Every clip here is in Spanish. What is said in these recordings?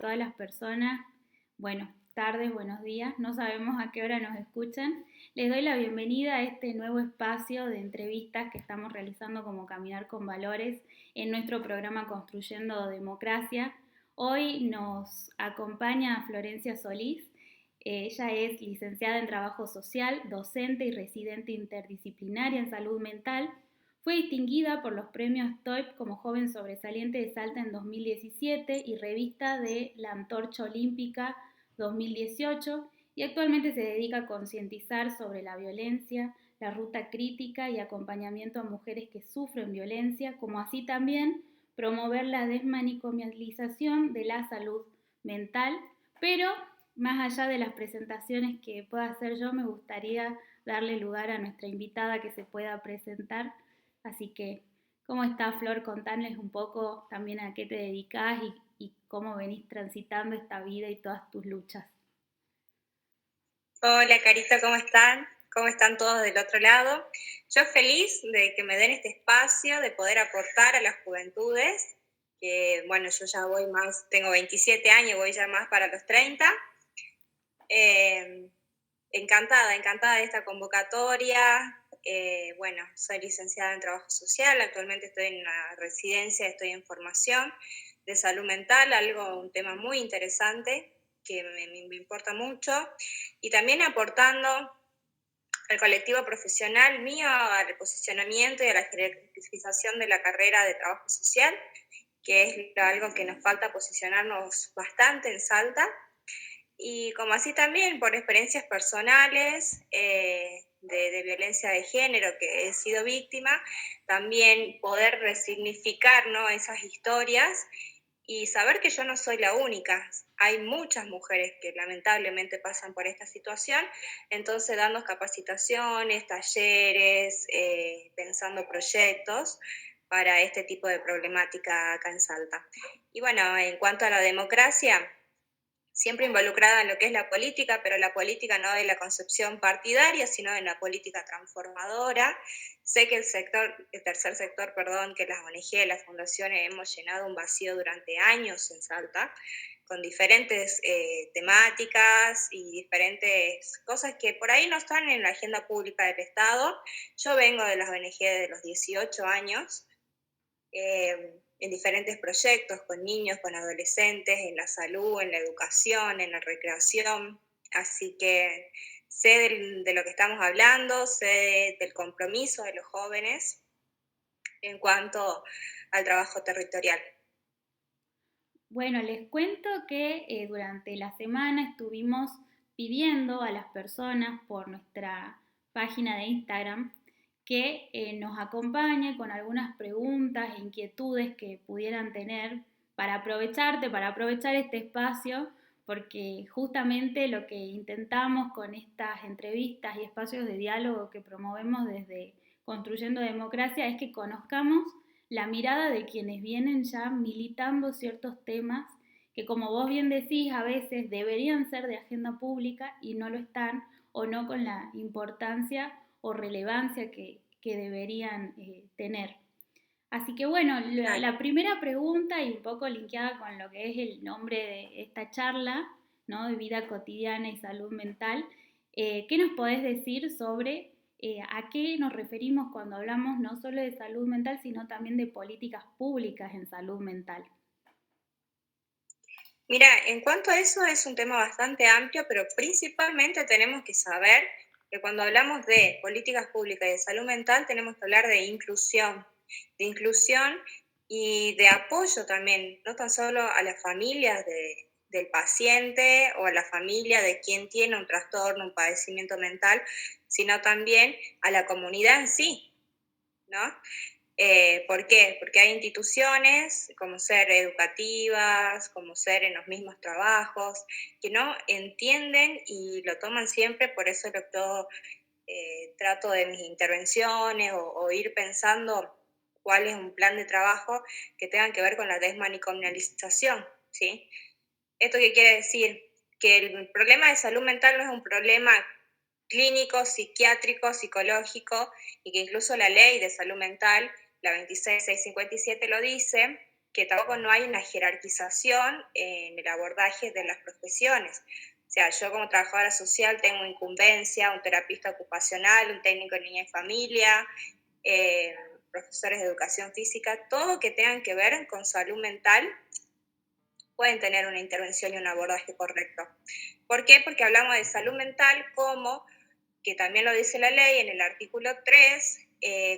todas las personas, bueno, tardes, buenos días, no sabemos a qué hora nos escuchan. Les doy la bienvenida a este nuevo espacio de entrevistas que estamos realizando como Caminar con Valores en nuestro programa Construyendo Democracia. Hoy nos acompaña Florencia Solís. Ella es licenciada en Trabajo Social, docente y residente interdisciplinaria en salud mental. Fue distinguida por los premios TOIP como joven sobresaliente de Salta en 2017 y revista de La Antorcha Olímpica 2018 y actualmente se dedica a concientizar sobre la violencia, la ruta crítica y acompañamiento a mujeres que sufren violencia, como así también promover la desmanicomialización de la salud mental, pero más allá de las presentaciones que pueda hacer yo, me gustaría darle lugar a nuestra invitada que se pueda presentar. Así que, ¿cómo está, Flor? Contarles un poco también a qué te dedicas y cómo venís transitando esta vida y todas tus luchas. Hola, Carito, ¿cómo están? ¿Cómo están todos del otro lado? Yo feliz de que me den este espacio, de poder aportar a las juventudes, que bueno, yo ya voy más, tengo 27 años, voy ya más para los 30. Encantada de esta convocatoria. Bueno, soy licenciada en Trabajo Social, actualmente estoy en una residencia, estoy en formación de salud mental, un tema muy interesante que me importa mucho, y también aportando al colectivo profesional mío, al posicionamiento y a la jerarquización de la carrera de trabajo social, que es algo que nos falta posicionarnos bastante en Salta. Y como así también por experiencias personales de violencia de género que he sido víctima, también poder resignificar, ¿no?, esas historias y saber que yo no soy la única. Hay muchas mujeres que lamentablemente pasan por esta situación, entonces dando capacitaciones, talleres, pensando proyectos para este tipo de problemática acá en Salta. Y bueno, en cuanto a la democracia, siempre involucrada en lo que es la política, pero la política no de la concepción partidaria, sino en la política transformadora. Sé que el tercer sector, que las ONG, las fundaciones, hemos llenado un vacío durante años en Salta, con diferentes temáticas y diferentes cosas que por ahí no están en la agenda pública del Estado. Yo vengo de las ONG de los 18 años, en diferentes proyectos con niños, con adolescentes, en la salud, en la educación, en la recreación. Así que sé de lo que estamos hablando, sé del compromiso de los jóvenes en cuanto al trabajo territorial. Bueno, les cuento que durante la semana estuvimos pidiendo a las personas por nuestra página de Instagram que nos acompañe con algunas preguntas e inquietudes que pudieran tener para aprovechar este espacio, porque justamente lo que intentamos con estas entrevistas y espacios de diálogo que promovemos desde Construyendo Democracia es que conozcamos la mirada de quienes vienen ya militando ciertos temas que, como vos bien decís, a veces deberían ser de agenda pública y no lo están, o no con la importancia o relevancia que deberían tener. Así que bueno, la primera pregunta, y un poco linkeada con lo que es el nombre de esta charla, ¿no?, de vida cotidiana y salud mental, ¿qué nos podés decir sobre a qué nos referimos cuando hablamos no solo de salud mental, sino también de políticas públicas en salud mental? Mira, en cuanto a eso es un tema bastante amplio, pero principalmente tenemos que saber que cuando hablamos de políticas públicas y de salud mental tenemos que hablar de inclusión y de apoyo también, no tan solo a las familias del paciente o a la familia de quien tiene un trastorno, un padecimiento mental, sino también a la comunidad en sí, ¿no? ¿Por qué? Porque hay instituciones como ser educativas, como ser en los mismos trabajos, que no entienden y lo toman siempre, por eso yo trato de mis intervenciones o ir pensando cuál es un plan de trabajo que tenga que ver con la desmanicomialización, ¿sí? ¿Esto qué quiere decir? Que el problema de salud mental no es un problema clínico, psiquiátrico, psicológico, y que incluso la ley de salud mental, la 26657, lo dice, que tampoco no hay una jerarquización en el abordaje de las profesiones. O sea, yo como trabajadora social tengo incumbencia, un terapista ocupacional, un técnico en niña y familia, eh, profesores de educación física, todo que tengan que ver con salud mental pueden tener una intervención y un abordaje correcto. ¿Por qué? Porque hablamos de salud mental como, que también lo dice la ley en el artículo 3,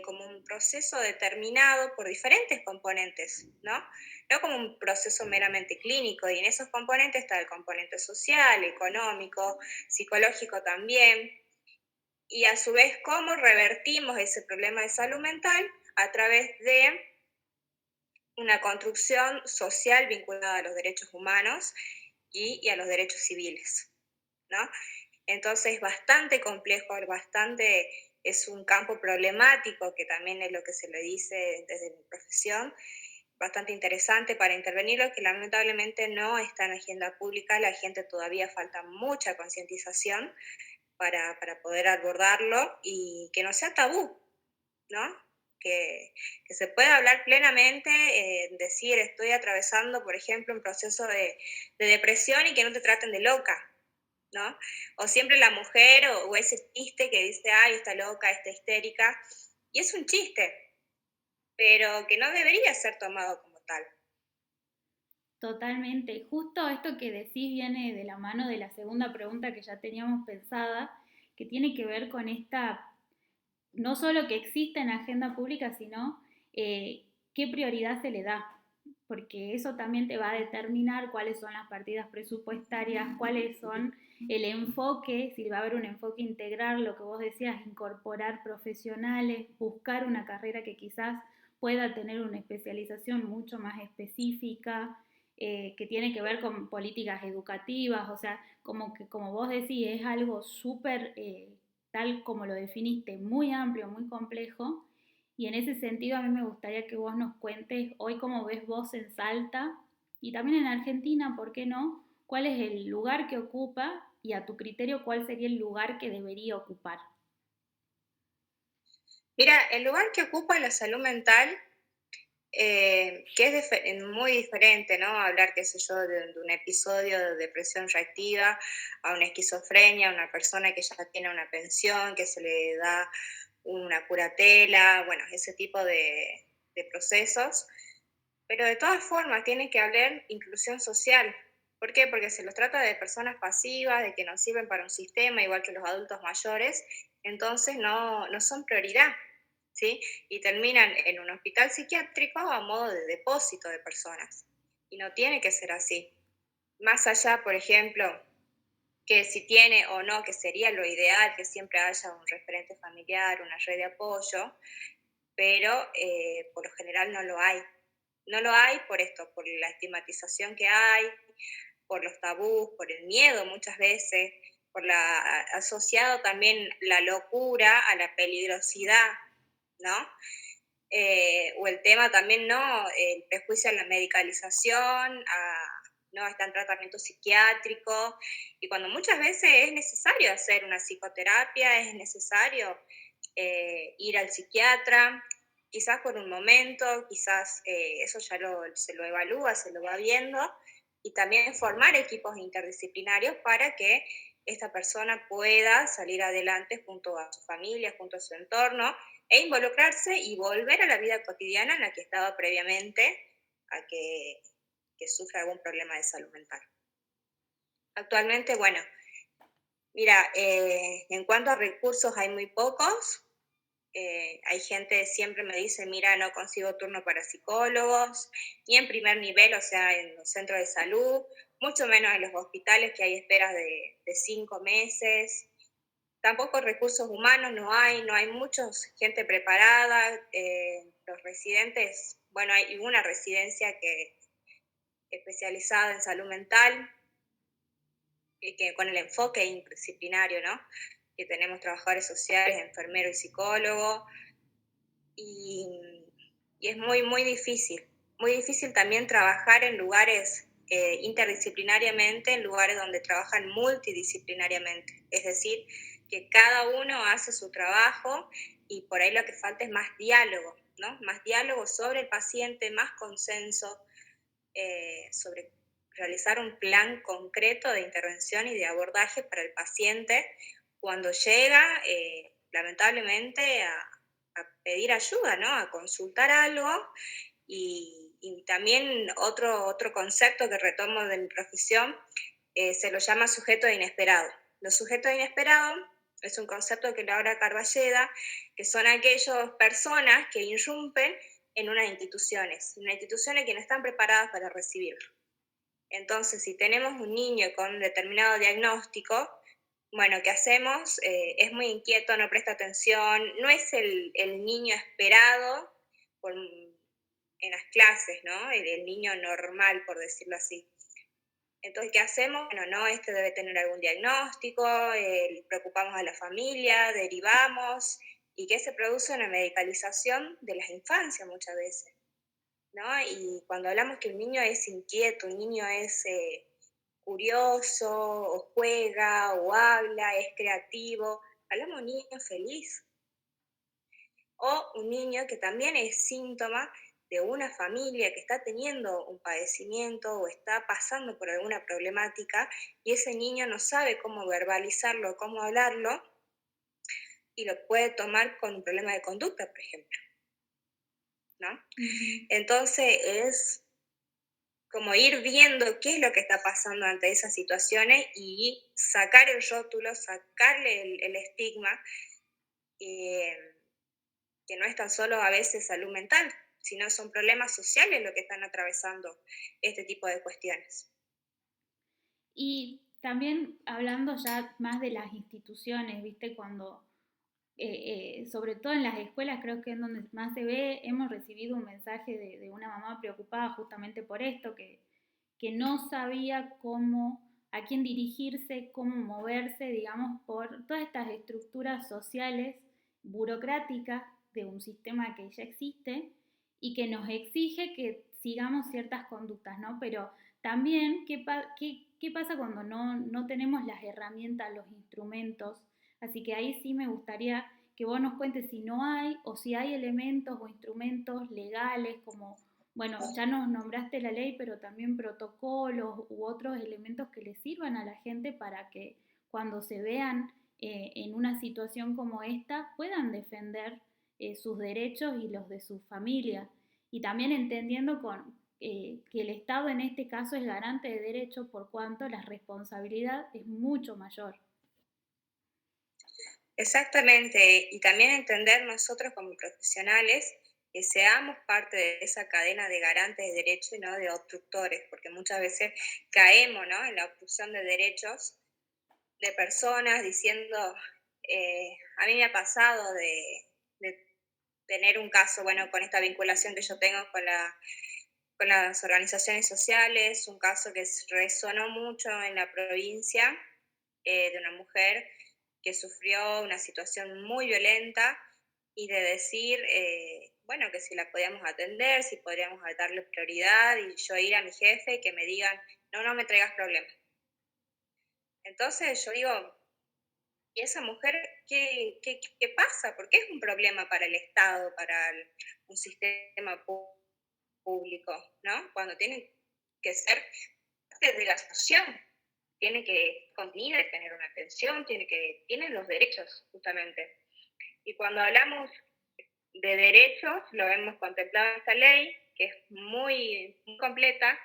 como un proceso determinado por diferentes componentes, ¿no? No como un proceso meramente clínico, y en esos componentes está el componente social, económico, psicológico también, y a su vez cómo revertimos ese problema de salud mental a través de una construcción social vinculada a los derechos humanos y a los derechos civiles, ¿no? Entonces, bastante complejo, bastante, es un campo problemático, que también es lo que se le dice desde mi profesión, bastante interesante para intervenirlo, que lamentablemente no está en la agenda pública, la gente todavía falta mucha concientización para poder abordarlo y que no sea tabú, ¿no? Que se pueda hablar plenamente, decir estoy atravesando, por ejemplo, un proceso de depresión y que no te traten de loca, ¿no? O siempre la mujer o ese chiste que dice, ay, está loca, está histérica, y es un chiste, pero que no debería ser tomado como tal. Totalmente. Justo esto que decís viene de la mano de la segunda pregunta que ya teníamos pensada, que tiene que ver con esta, no solo que existe en la agenda pública, sino qué prioridad se le da, porque eso también te va a determinar cuáles son las partidas presupuestarias, cuáles son el enfoque, si va a haber un enfoque integral, lo que vos decías, incorporar profesionales, buscar una carrera que quizás pueda tener una especialización mucho más específica, que tiene que ver con políticas educativas, o sea, como que como vos decís, es algo súper, tal como lo definiste, muy amplio, muy complejo, y en ese sentido a mí me gustaría que vos nos cuentes hoy cómo ves vos en Salta y también en Argentina, ¿por qué no? ¿Cuál es el lugar que ocupa y a tu criterio cuál sería el lugar que debería ocupar? Mira, el lugar que ocupa la salud mental, que es muy diferente, ¿no? Hablar, qué sé yo, de un episodio de depresión reactiva a una esquizofrenia, a una persona que ya tiene una pensión, que se le da una curatela, bueno, ese tipo de procesos. Pero de todas formas tiene que haber inclusión social. ¿Por qué? Porque se los trata de personas pasivas, de que no sirven para un sistema, igual que los adultos mayores, entonces no son prioridad, ¿sí? Y terminan en un hospital psiquiátrico a modo de depósito de personas. Y no tiene que ser así. Más allá, por ejemplo, que si tiene o no, que sería lo ideal, que siempre haya un referente familiar, una red de apoyo, pero por lo general no lo hay. No lo hay por esto, por la estigmatización que hay, por los tabús, por el miedo muchas veces, por asociado también la locura a la peligrosidad, ¿no? O el tema también, ¿no? El prejuicio a la medicalización, no está en tratamiento psiquiátrico, y cuando muchas veces es necesario hacer una psicoterapia, es necesario ir al psiquiatra, quizás por un momento, quizás eso ya se lo evalúa, se lo va viendo, y también formar equipos interdisciplinarios para que esta persona pueda salir adelante junto a su familia, junto a su entorno, e involucrarse y volver a la vida cotidiana en la que estaba previamente a que sufra algún problema de salud mental. Actualmente, bueno, mira, en cuanto a recursos hay muy pocos. Hay gente siempre me dice, mira, no consigo turno para psicólogos, ni en primer nivel, o sea, en los centros de salud, mucho menos en los hospitales, que hay esperas de 5 meses. Tampoco recursos humanos no hay mucha gente preparada. Los residentes, bueno, hay una residencia que especializada en salud mental, que con el enfoque interdisciplinario, ¿no? Que tenemos trabajadores sociales, enfermeros y psicólogos, y, y es muy difícil también trabajar en lugares interdisciplinariamente, en lugares donde trabajan multidisciplinariamente, es decir, que cada uno hace su trabajo y por ahí lo que falta es más diálogo, ¿no? Más diálogo sobre el paciente, más consenso, sobre realizar un plan concreto de intervención y de abordaje para el paciente cuando llega, lamentablemente, a pedir ayuda, ¿no? A consultar algo. Y también otro concepto que retomo de mi profesión, se lo llama sujeto inesperado. Los sujetos inesperados es un concepto que Laura Carballeda, que son aquellas personas que irrumpen en unas instituciones que no están preparadas para recibirlo. Entonces, si tenemos un niño con un determinado diagnóstico, bueno, ¿qué hacemos? Es muy inquieto, no presta atención, no es el niño esperado por, en las clases, ¿no? El niño normal, por decirlo así. Entonces, ¿qué hacemos? Bueno, no, este debe tener algún diagnóstico, preocupamos a la familia, derivamos, y que se produce una medicalización de las infancias muchas veces, ¿no? Y cuando hablamos que un niño es inquieto, un niño es curioso, o juega, o habla, es creativo, hablamos de un niño feliz, o un niño que también es síntoma de una familia que está teniendo un padecimiento o está pasando por alguna problemática y ese niño no sabe cómo verbalizarlo, cómo hablarlo y lo puede tomar con un problema de conducta, por ejemplo, ¿no? Ujú. Entonces es como ir viendo qué es lo que está pasando ante esas situaciones y sacar el rótulo, sacarle el estigma, eh, que no es tan solo a veces salud mental, sino son problemas sociales lo que están atravesando este tipo de cuestiones. Y también hablando ya más de las instituciones, ¿viste? Cuando, sobre todo en las escuelas, creo que es donde más se ve, hemos recibido un mensaje de una mamá preocupada justamente por esto, que no sabía cómo, a quién dirigirse, cómo moverse, digamos, por todas estas estructuras sociales, burocráticas de un sistema que ya existe y que nos exige que sigamos ciertas conductas, ¿no? Pero también, ¿qué pasa cuando no tenemos las herramientas, los instrumentos? Así que ahí sí me gustaría que vos nos cuentes si no hay o si hay elementos o instrumentos legales como, bueno, ya nos nombraste la ley, pero también protocolos u otros elementos que le sirvan a la gente para que cuando se vean en una situación como esta puedan defender sus derechos y los de su familia. Y también entendiendo que el Estado en este caso es garante de derechos por cuanto la responsabilidad es mucho mayor. Exactamente, y también entender nosotros como profesionales que seamos parte de esa cadena de garantes de derechos y no de obstructores, porque muchas veces caemos, ¿no? En la obstrucción de derechos de personas diciendo, a mí me ha pasado de tener un caso, bueno, con esta vinculación que yo tengo con las organizaciones sociales, un caso que resonó mucho en la provincia, de una mujer que sufrió una situación muy violenta y de decir, bueno, que si la podíamos atender, si podríamos darle prioridad y yo ir a mi jefe y que me digan, no, no me traigas problemas. Entonces yo digo, ¿y esa mujer qué pasa? ¿Por qué es un problema para el Estado, para un sistema público, ¿no? Cuando tiene que ser parte de la solución, tiene que contenir, tener una atención, tienen los derechos, justamente. Y cuando hablamos de derechos, lo hemos contemplado en esta ley, que es muy completa.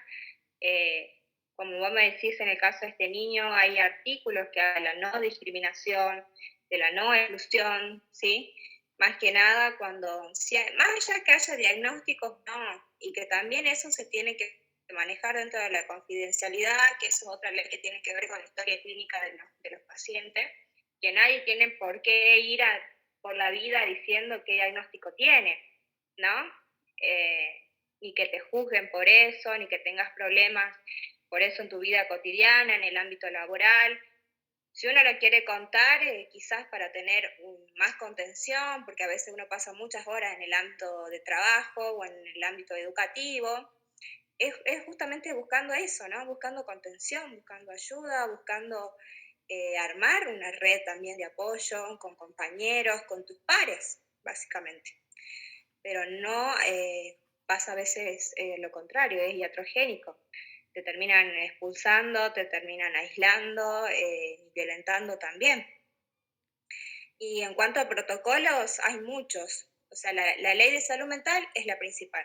Eh, Como vos me decís, en el caso de este niño, hay artículos que hablan de la no discriminación, de la no exclusión, ¿sí? Más que nada, más allá que haya diagnósticos, no, y que también eso se tiene que manejar dentro de la confidencialidad, que es otra ley que tiene que ver con la historia clínica de los pacientes, que nadie tiene por qué ir por la vida diciendo qué diagnóstico tiene, ¿no? Ni que te juzguen por eso, ni que tengas problemas por eso en tu vida cotidiana, en el ámbito laboral. Si uno lo quiere contar, quizás para tener más contención, porque a veces uno pasa muchas horas en el ámbito de trabajo o en el ámbito educativo, es justamente buscando eso, ¿no? Buscando contención, buscando ayuda, buscando armar una red también de apoyo con compañeros, con tus pares, básicamente. pero no pasa a veces lo contrario, es iatrogénico. Te terminan expulsando, te terminan aislando, violentando también. Y en cuanto a protocolos, hay muchos. O sea, la ley de salud mental es la principal.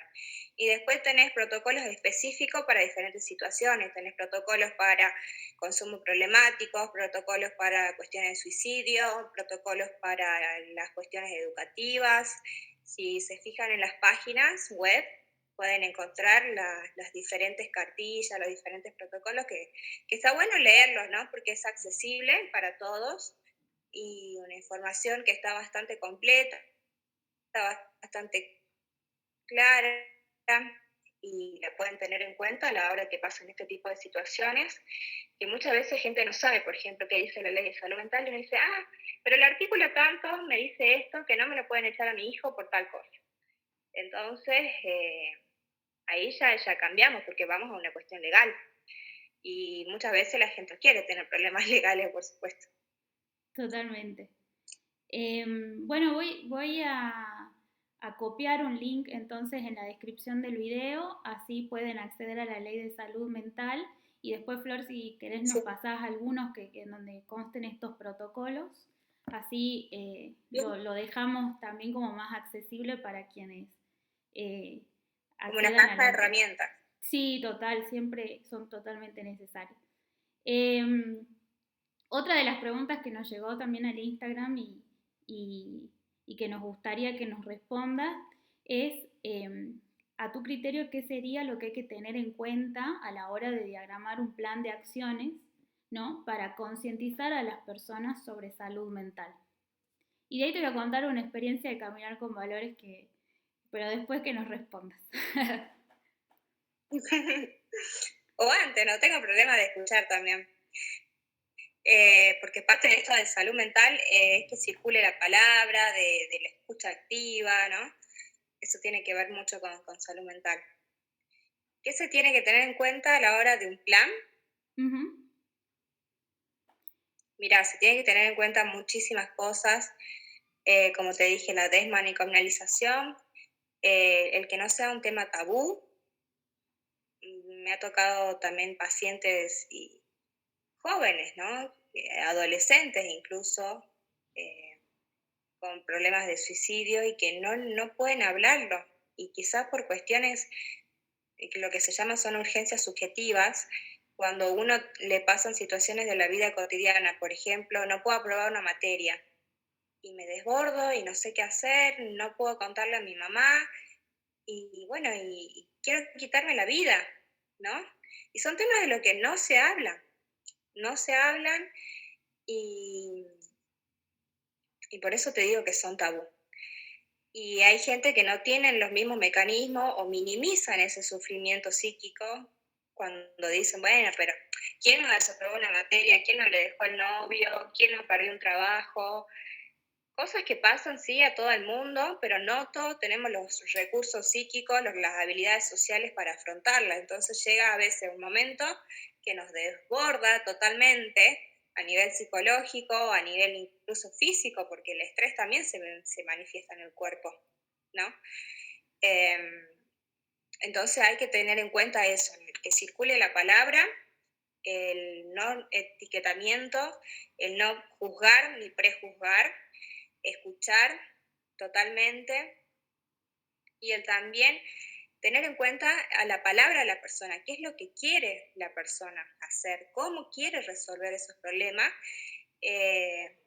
Y después tenés protocolos específicos para diferentes situaciones. Tenés protocolos para consumo problemáticos, protocolos para cuestiones de suicidio, protocolos para las cuestiones educativas. Si se fijan en las páginas web, pueden encontrar las diferentes cartillas, los diferentes protocolos que está bueno leerlos, ¿no? Porque es accesible para todos y una información que está bastante completa, está bastante clara y la pueden tener en cuenta a la hora que pasen este tipo de situaciones, que muchas veces gente no sabe, por ejemplo, qué dice la ley de salud mental y uno dice, pero el artículo tanto me dice esto, que no me lo pueden echar a mi hijo por tal cosa. Entonces, ahí ya cambiamos porque vamos a una cuestión legal y muchas veces la gente quiere tener problemas legales, por supuesto. Totalmente. Bueno, voy a copiar un link entonces en la descripción del video, así pueden acceder a la ley de salud mental y después, Flor, si querés nos Sí. pasás algunos en donde consten estos protocolos, así lo dejamos también como más accesible para quienes eh, Como una accedan a caja la de información. herramientas. Sí, total, siempre son totalmente necesarios. Em, Otra de las preguntas que nos llegó también al Instagram y- y que nos gustaría que nos respondas es, a tu criterio, ¿qué sería lo que hay que tener en cuenta a la hora de diagramar un plan de acciones, ¿no? Para concientizar a las personas sobre salud mental? Y de ahí te voy a contar una experiencia de caminar con valores pero después que nos respondas. O antes, no tengo problema de escuchar también. Porque parte de esto de salud mental es que circule la palabra, de la escucha activa, ¿no? Eso tiene que ver mucho con salud mental. ¿Qué se tiene que tener en cuenta a la hora de un plan? Ujú. Mirá, se tiene que tener en cuenta muchísimas cosas, como te dije, la desmanicomialización, el que no sea un tema tabú. Me ha tocado también pacientes y jóvenes, ¿no? Adolescentes incluso, eh, con problemas de suicidio y que no pueden hablarlo. Y quizás por cuestiones, lo que se llama son urgencias subjetivas, cuando uno le pasan situaciones de la vida cotidiana, por ejemplo, no puedo aprobar una materia y me desbordo y no sé qué hacer, no puedo contarle a mi mamá y bueno, y quiero quitarme la vida, ¿no? Y son temas de los que no se hablan y, y por eso te digo que son tabú. Y hay gente que no tienen los mismos mecanismos o minimizan ese sufrimiento psíquico cuando dicen, bueno, pero ¿quién no desaprobó una materia? ¿Quién no le dejó el novio? ¿Quién no perdió un trabajo? Cosas que pasan, sí, a todo el mundo, pero no todos tenemos los recursos psíquicos, las habilidades sociales para afrontarlas. Entonces llega a veces un momento que nos desborda totalmente a nivel psicológico, a nivel incluso físico, porque el estrés también se manifiesta en el cuerpo, ¿no? Entonces hay que tener en cuenta eso, que circule la palabra, el no etiquetamiento, el no juzgar ni prejuzgar, escuchar totalmente y el también tener en cuenta a la palabra de la persona, qué es lo que quiere la persona hacer, cómo quiere resolver esos problemas,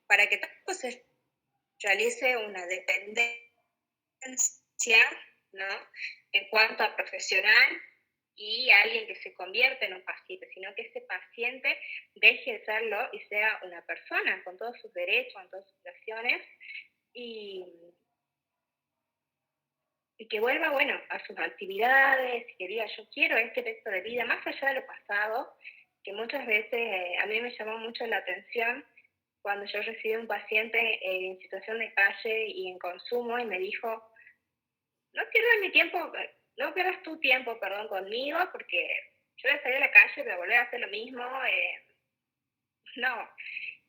para que tampoco se realice una dependencia, ¿no? En cuanto a profesional y alguien que se convierte en un paciente, sino que ese paciente deje de serlo y sea una persona con todos sus derechos, con todas sus obligaciones y, y que vuelva, bueno, a sus actividades, y que diga, yo quiero este texto de vida, más allá de lo pasado, que muchas veces a mí me llamó mucho la atención cuando yo recibí un paciente en situación de calle y en consumo y me dijo, no pierdas mi tiempo, no pierdas tu tiempo, perdón, conmigo, porque yo voy a salir a la calle, voy a volver a hacer lo mismo, no.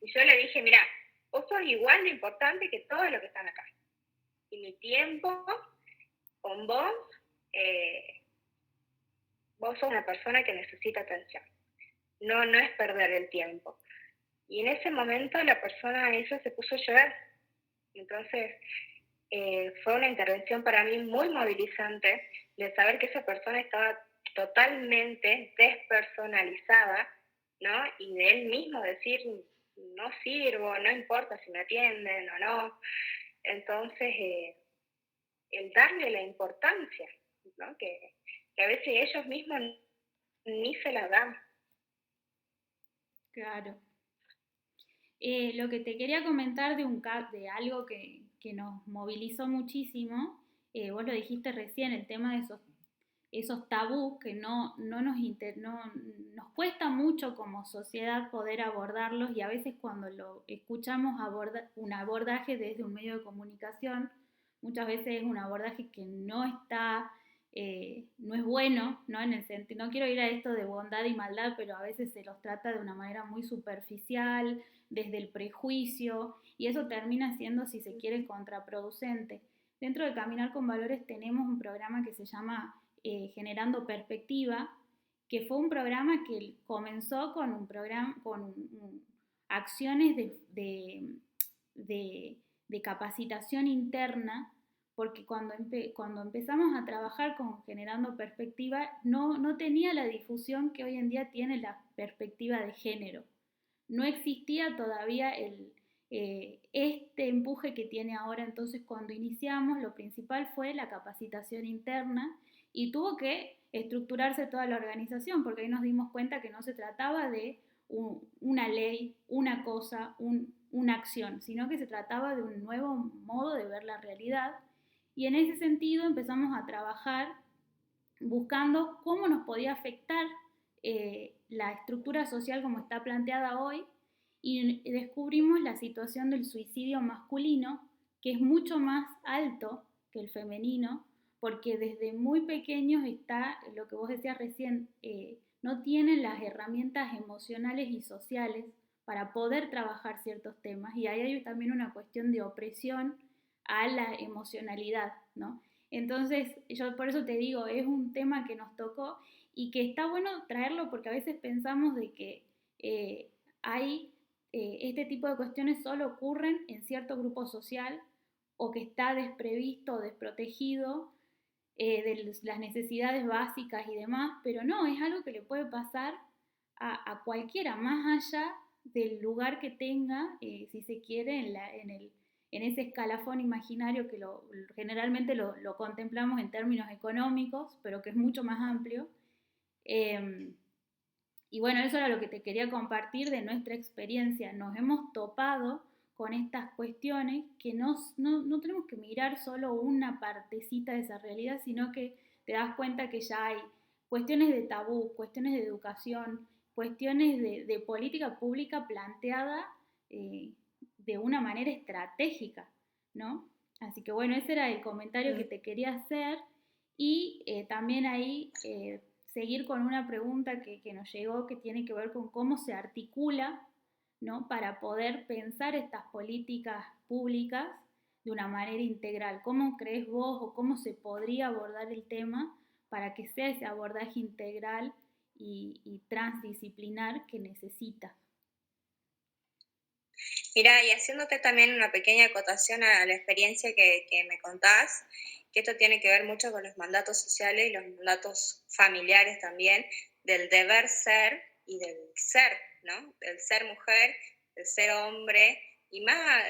Y yo le dije, mira, vos sos igual de importante que todos los que están acá. Y mi tiempo con vos, vos sos una persona que necesita atención. No es perder el tiempo. Y en ese momento la persona esa se puso a llorar. Entonces, fue una intervención para mí muy movilizante de saber que esa persona estaba totalmente despersonalizada, ¿no? Y de él mismo decir, no sirvo, no importa si me atienden o no. Entonces, el darle la importancia, ¿no? Que a veces ellos mismos ni se la dan. Claro. Lo que te quería comentar de algo que nos movilizó muchísimo, vos lo dijiste recién, el tema de esos tabús que nos cuesta mucho como sociedad poder abordarlos, y a veces cuando lo escuchamos un abordaje desde un medio de comunicación, muchas veces es un abordaje que no es bueno, ¿no? En el sentido, no quiero ir a esto de bondad y maldad, pero a veces se los trata de una manera muy superficial, desde el prejuicio, y eso termina siendo, si se quiere, contraproducente. Dentro de Caminar con Valores tenemos un programa que se llama Generando Perspectiva, que fue un programa que comenzó con acciones de capacitación interna, porque cuando empezamos a trabajar con Generando Perspectiva no tenía la difusión que hoy en día tiene la perspectiva de género. No existía todavía este empuje que tiene ahora. Entonces, cuando iniciamos, lo principal fue la capacitación interna, y tuvo que estructurarse toda la organización, porque ahí nos dimos cuenta que no se trataba de una ley, una cosa, una acción, sino que se trataba de un nuevo modo de ver la realidad. Y en ese sentido empezamos a trabajar buscando cómo nos podía afectar la estructura social como está planteada hoy, y descubrimos la situación del suicidio masculino, que es mucho más alto que el femenino, porque desde muy pequeños está lo que vos decías recién, no tienen las herramientas emocionales y sociales para poder trabajar ciertos temas, y ahí hay también una cuestión de opresión a la emocionalidad, ¿no? Entonces, yo por eso te digo, es un tema que nos tocó y que está bueno traerlo, porque a veces pensamos de que hay este tipo de cuestiones solo ocurren en cierto grupo social, o que está desprevisto o desprotegido de las necesidades básicas y demás, pero no, es algo que le puede pasar a cualquiera, más allá del lugar que tenga, si se quiere, en ese escalafón imaginario que generalmente lo contemplamos en términos económicos, pero que es mucho más amplio. Eh, y bueno, eso era lo que te quería compartir de nuestra experiencia. Nos hemos topado con estas cuestiones que no tenemos que mirar solo una partecita de esa realidad, sino que te das cuenta que ya hay cuestiones de tabú, cuestiones de educación, cuestiones de política pública planteada de una manera estratégica, ¿no? Así que bueno, ese era el comentario que te quería hacer. Y también ahí seguir con una pregunta que nos llegó, que tiene que ver con cómo se articula, ¿no? Para poder pensar estas políticas públicas de una manera integral. ¿Cómo crees vos, o cómo se podría abordar el tema para que sea ese abordaje integral y transdisciplinar que necesita? Mira, y haciéndote también una pequeña acotación a la experiencia que me contás, que esto tiene que ver mucho con los mandatos sociales y los mandatos familiares también, del deber ser y del ser, ¿no? Del ser mujer, del ser hombre, y más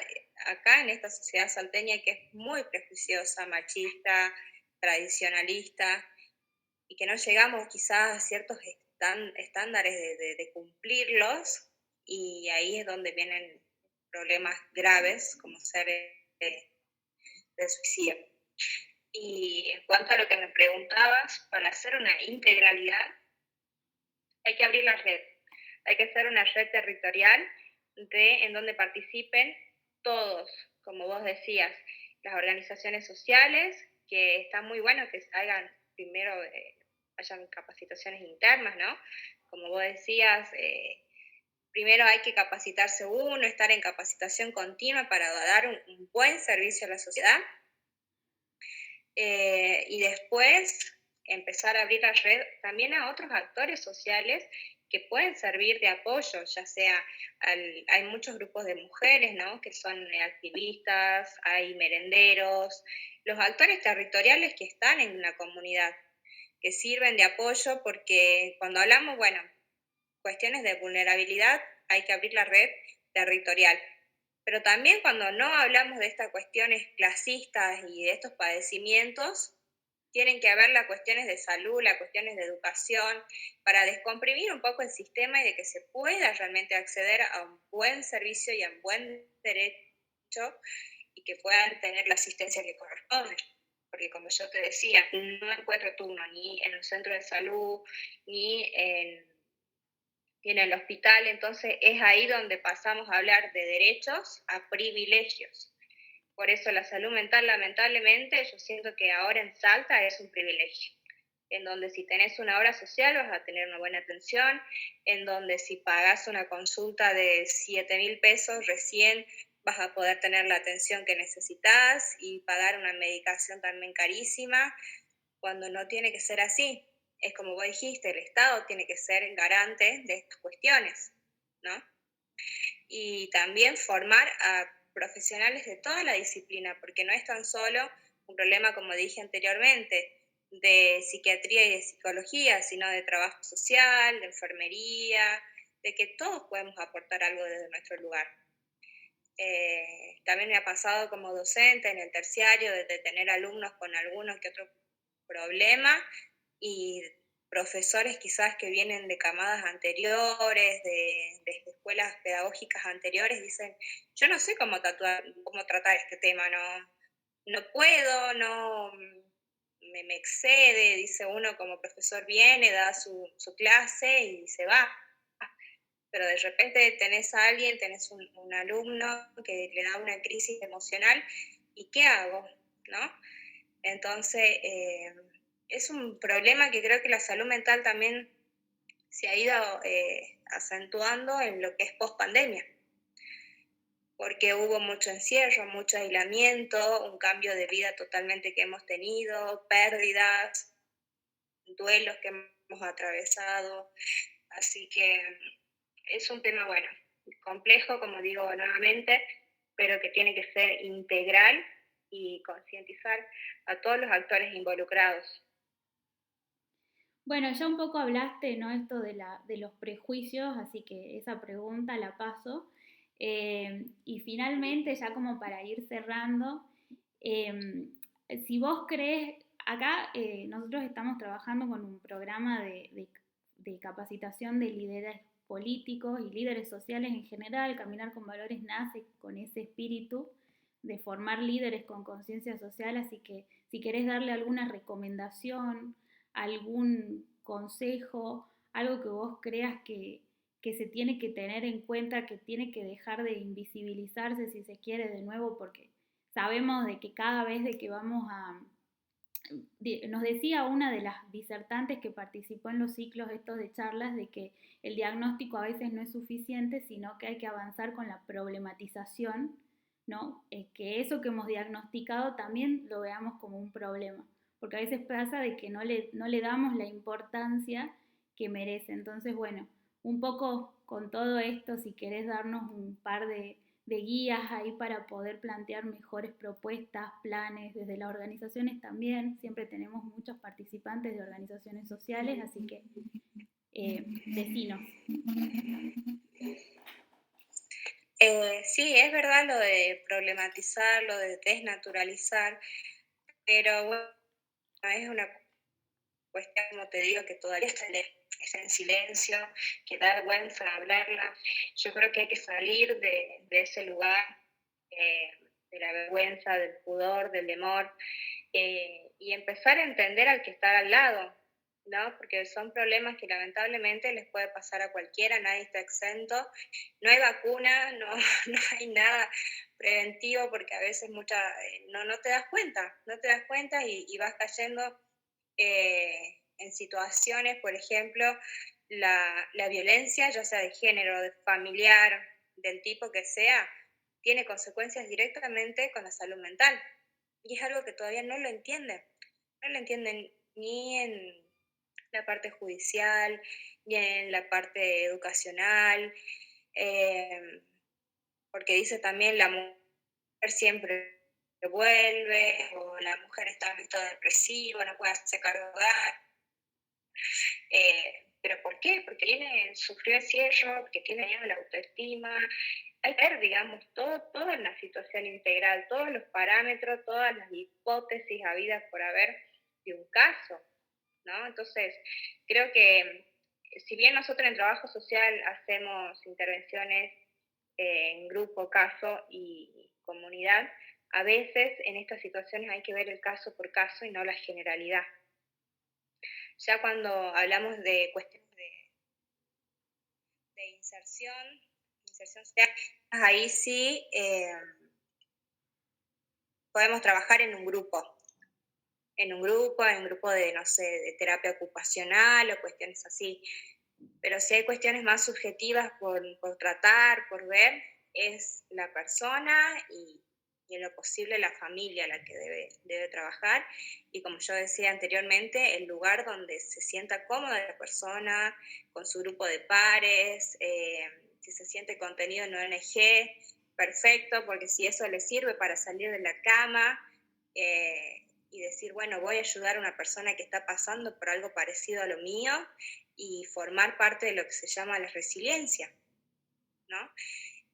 acá en esta sociedad salteña que es muy prejuiciosa, machista, tradicionalista, y que no llegamos quizás a ciertos estándares de cumplirlos, y ahí es donde vienen problemas graves como ser de suicidio. Y en cuanto a lo que me preguntabas, para hacer una integralidad hay que abrir la red, hay que hacer una red territorial en donde participen todos, como vos decías, las organizaciones sociales, que está muy bueno que hagan primero, hayan capacitaciones internas, ¿no? Como vos decías, primero hay que capacitarse uno, estar en capacitación continua para dar un buen servicio a la sociedad. y después empezar a abrir la red también a otros actores sociales que pueden servir de apoyo, ya sea, hay muchos grupos de mujeres, ¿no? Que son activistas, hay merenderos, los actores territoriales que están en una comunidad, que sirven de apoyo porque cuando hablamos, bueno, cuestiones de vulnerabilidad, hay que abrir la red territorial. Pero también cuando no hablamos de estas cuestiones clasistas y de estos padecimientos, tienen que haber las cuestiones de salud, las cuestiones de educación, para descomprimir un poco el sistema y de que se pueda realmente acceder a un buen servicio y a un buen derecho y que puedan tener la asistencia que corresponde. Porque como yo te decía, no encuentro turno ni en el centro de salud, ni en el hospital, entonces es ahí donde pasamos a hablar de derechos a privilegios. Por eso la salud mental, lamentablemente, yo siento que ahora en Salta es un privilegio, en donde si tenés una obra social vas a tener una buena atención, en donde si pagás una consulta de 7.000 pesos recién vas a poder tener la atención que necesitas y pagar una medicación también carísima, cuando no tiene que ser así. Es como vos dijiste, el Estado tiene que ser garante de estas cuestiones, ¿no? Y también formar a profesionales de toda la disciplina, porque no es tan solo un problema, como dije anteriormente, de psiquiatría y de psicología, sino de trabajo social, de enfermería, de que todos podemos aportar algo desde nuestro lugar. También me ha pasado como docente en el terciario de tener alumnos con algunos que otros problemas y profesores quizás que vienen de camadas anteriores, de escuelas pedagógicas anteriores, dicen, yo no sé cómo tratar este tema, no puedo, no me excede, dice uno como profesor viene, da su clase y se va. Pero de repente tenés a alguien, tenés un alumno que le da una crisis emocional, ¿y qué hago? ¿No? Entonces, es un problema que creo que la salud mental también se ha ido acentuando en lo que es post-pandemia, porque hubo mucho encierro, mucho aislamiento, un cambio de vida totalmente que hemos tenido, pérdidas, duelos que hemos atravesado, así que es un tema, bueno, complejo, como digo nuevamente, pero que tiene que ser integral y concientizar a todos los actores involucrados. Bueno, ya un poco hablaste, ¿no? Esto de los prejuicios, así que esa pregunta la paso. Y finalmente, ya como para ir cerrando, eh, si vos crees, acá nosotros estamos trabajando con un programa de capacitación de líderes políticos y líderes sociales en general. Caminar con Valores nace con ese espíritu de formar líderes con conciencia social, así que si querés darle alguna recomendación, algún consejo, algo que vos creas que se tiene que tener en cuenta, que tiene que dejar de invisibilizarse si se quiere de nuevo, porque sabemos de que cada vez de que vamos a... Nos decía una de las disertantes que participó en los ciclos estos de charlas de que el diagnóstico a veces no es suficiente, sino que hay que avanzar con la problematización, ¿no? Que eso que hemos diagnosticado también lo veamos como un problema, porque a veces pasa de que no le damos la importancia que merece. Entonces, bueno, un poco con todo esto, si querés darnos un par de guías ahí para poder plantear mejores propuestas, planes, desde las organizaciones también, siempre tenemos muchos participantes de organizaciones sociales, así que decinos. Sí, es verdad lo de problematizar, lo de desnaturalizar, pero bueno, es una cuestión, como te digo, que todavía está en silencio, que da vergüenza hablarla. Yo creo que hay que salir de ese lugar, eh, de la vergüenza, del pudor, del temor, y empezar a entender al que está al lado, ¿no? Porque son problemas que lamentablemente les puede pasar a cualquiera, nadie está exento. No hay vacuna, no, no hay nada preventivo porque a veces no te das cuenta, no te das cuenta y vas cayendo en situaciones, por ejemplo, la violencia, ya sea de género, de familiar, del tipo que sea, tiene consecuencias directamente con la salud mental. y es algo que todavía no lo entienden. No lo entienden ni en la parte judicial, ni en la parte educacional, eh, porque dice también la mujer siempre vuelve, o la mujer está en estado depresivo, no puede hacerse cargo de hogar. ¿Pero por qué? Porque sufrió encierro, porque tiene dañado la autoestima. Hay que ver, digamos, todo en la situación integral, todos los parámetros, todas las hipótesis habidas por haber de un caso, ¿no? Entonces, creo que si bien nosotros en trabajo social hacemos intervenciones en grupo, caso y comunidad, a veces en estas situaciones hay que ver el caso por caso y no la generalidad. Ya cuando hablamos de cuestiones de inserción social, ahí sí podemos trabajar en un grupo de, no sé, de terapia ocupacional o cuestiones así. Pero si hay cuestiones más subjetivas por tratar, por ver, es la persona y en lo posible la familia la que debe trabajar. Y como yo decía anteriormente, el lugar donde se sienta cómoda la persona, con su grupo de pares, si se siente contenido en ONG, perfecto, porque si eso le sirve para salir de la cama y decir, bueno, voy a ayudar a una persona que está pasando por algo parecido a lo mío, y formar parte de lo que se llama la resiliencia, ¿no?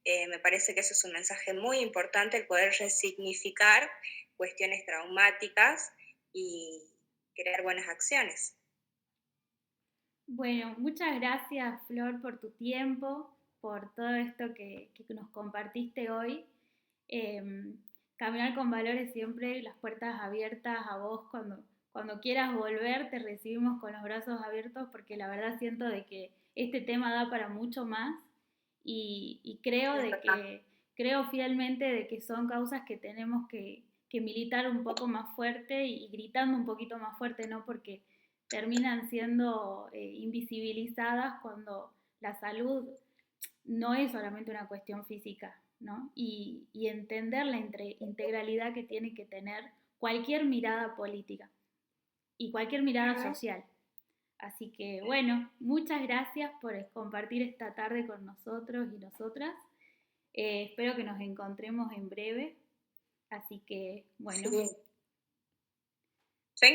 Me parece que eso es un mensaje muy importante, el poder resignificar cuestiones traumáticas y crear buenas acciones. Bueno, muchas gracias, Flor, por tu tiempo, por todo esto que nos compartiste hoy. Eh, Caminar con Valores siempre, las puertas abiertas a vos cuando quieras volver, te recibimos con los brazos abiertos porque la verdad siento de que este tema da para mucho más y creo Es verdad. creo fielmente de que son causas que tenemos que militar un poco más fuerte y gritando un poquito más fuerte, ¿no? Porque terminan siendo invisibilizadas cuando la salud no es solamente una cuestión física, ¿no? Y entender la integralidad que tiene que tener cualquier mirada política y cualquier mirada Ujú. social. Así que bueno, muchas gracias por compartir esta tarde con nosotros y nosotras. Espero que nos encontremos en breve. Así que bueno, Sí. Yo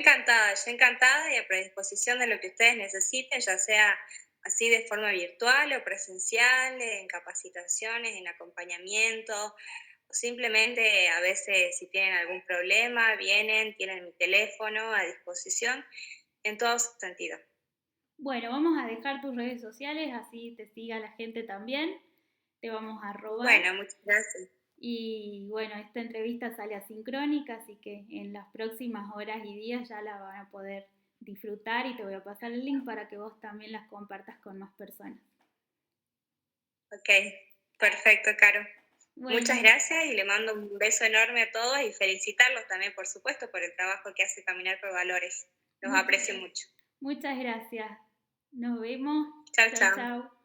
encantada y a predisposición de lo que ustedes necesiten, ya sea así de forma virtual o presencial, en capacitaciones, en acompañamiento, o simplemente a veces si tienen algún problema, vienen, tienen mi teléfono a disposición, en todo sentido. bueno, vamos a dejar tus redes sociales, así te siga la gente también. Te vamos a robar. Bueno, muchas gracias. Y bueno, esta entrevista sale asincrónica, así que en las próximas horas y días ya la van a poder disfrutar y te voy a pasar el link para que vos también las compartas con más personas. Ok, perfecto, Caro. Muchas Bueno, gracias y le mando un beso enorme a todos y felicitarlos también, por supuesto, por el trabajo que hace Caminar por Valores. Los muchas, aprecio mucho. muchas gracias. Nos vemos. Chao, Chao, chao. chao.